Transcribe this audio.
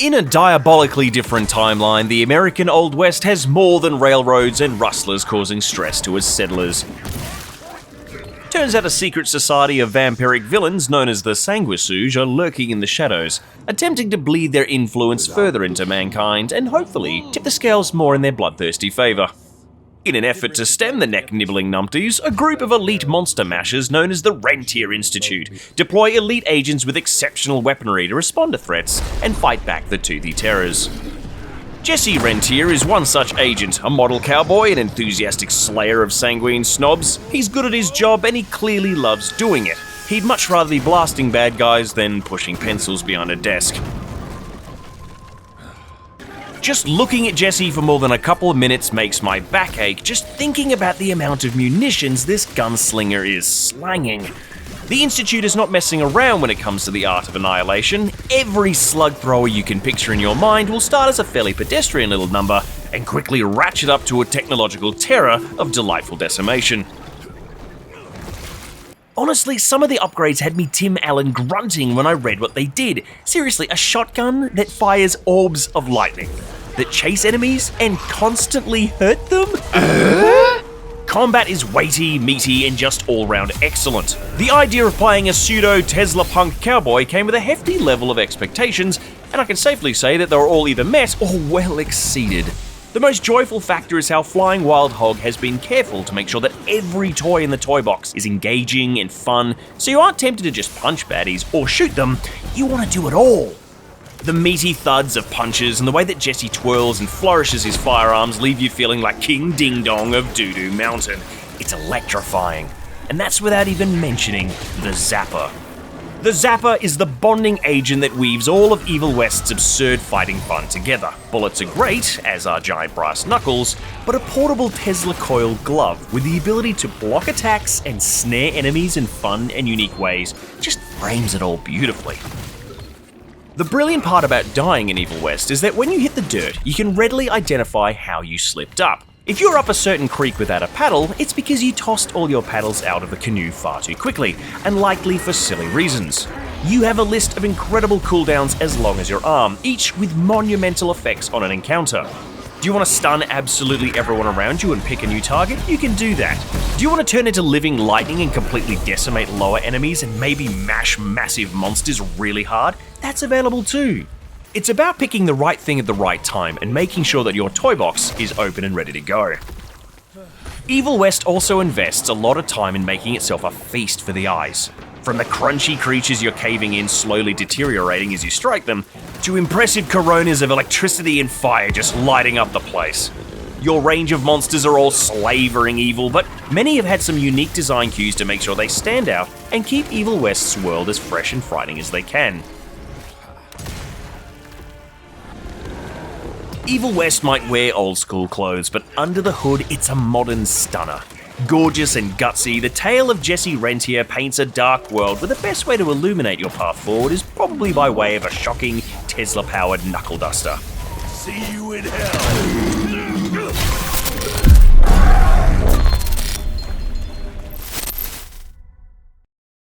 In a diabolically different timeline, the American Old West has more than railroads and rustlers causing stress to its settlers. Turns out a secret society of vampiric villains known as the Sanguisuge are lurking in the shadows, attempting to bleed their influence further into mankind and hopefully tip the scales more in their bloodthirsty favour. In an effort to stem the neck-nibbling numpties, a group of elite monster mashers known as the Rentier Institute deploy elite agents with exceptional weaponry to respond to threats and fight back the toothy terrors. Jesse Rentier is one such agent, a model cowboy and enthusiastic slayer of sanguine snobs. He's good at his job and he clearly loves doing it. He'd much rather be blasting bad guys than pushing pencils behind a desk. Just looking at Jesse for more than a couple of minutes makes my back ache just thinking about the amount of munitions this gunslinger is slanging. The Institute is not messing around when it comes to the art of annihilation. Every slug thrower you can picture in your mind will start as a fairly pedestrian little number and quickly ratchet up to a technological terror of delightful decimation. Honestly, some of the upgrades had me Tim Allen grunting when I read what they did. Seriously, a shotgun that fires orbs of lightning, that chase enemies and constantly hurt them? Combat is weighty, meaty, and just all-round excellent. The idea of playing a pseudo-Tesla punk cowboy came with a hefty level of expectations, and I can safely say that they were all either met or well exceeded. The most joyful factor is how Flying Wild Hog has been careful to make sure that every toy in the toy box is engaging and fun, so you aren't tempted to just punch baddies or shoot them, you want to do it all. The meaty thuds of punches and the way that Jesse twirls and flourishes his firearms leave you feeling like King Ding Dong of Doo-Doo Mountain. It's electrifying. And that's without even mentioning the Zapper. The Zapper is the bonding agent that weaves all of Evil West's absurd fighting fun together. Bullets are great, as are giant brass knuckles, but a portable Tesla coil glove with the ability to block attacks and snare enemies in fun and unique ways just frames it all beautifully. The brilliant part about dying in Evil West is that when you hit the dirt, you can readily identify how you slipped up. If you're up a certain creek without a paddle, it's because you tossed all your paddles out of the canoe far too quickly, and likely for silly reasons. You have a list of incredible cooldowns as long as your arm, each with monumental effects on an encounter. Do you want to stun absolutely everyone around you and pick a new target? You can do that. Do you want to turn into living lightning and completely decimate lower enemies and maybe mash massive monsters really hard? That's available too. It's about picking the right thing at the right time and making sure that your toy box is open and ready to go. Evil West also invests a lot of time in making itself a feast for the eyes. From the crunchy creatures you're caving in slowly deteriorating as you strike them, to impressive coronas of electricity and fire just lighting up the place. Your range of monsters are all slavering evil, but many have had some unique design cues to make sure they stand out and keep Evil West's world as fresh and frightening as they can. Evil West might wear old school clothes, but under the hood it's a modern stunner. Gorgeous and gutsy, the tale of Jesse Rentier paints a dark world where the best way to illuminate your path forward is probably by way of a shocking Tesla-powered knuckle duster. See you in hell!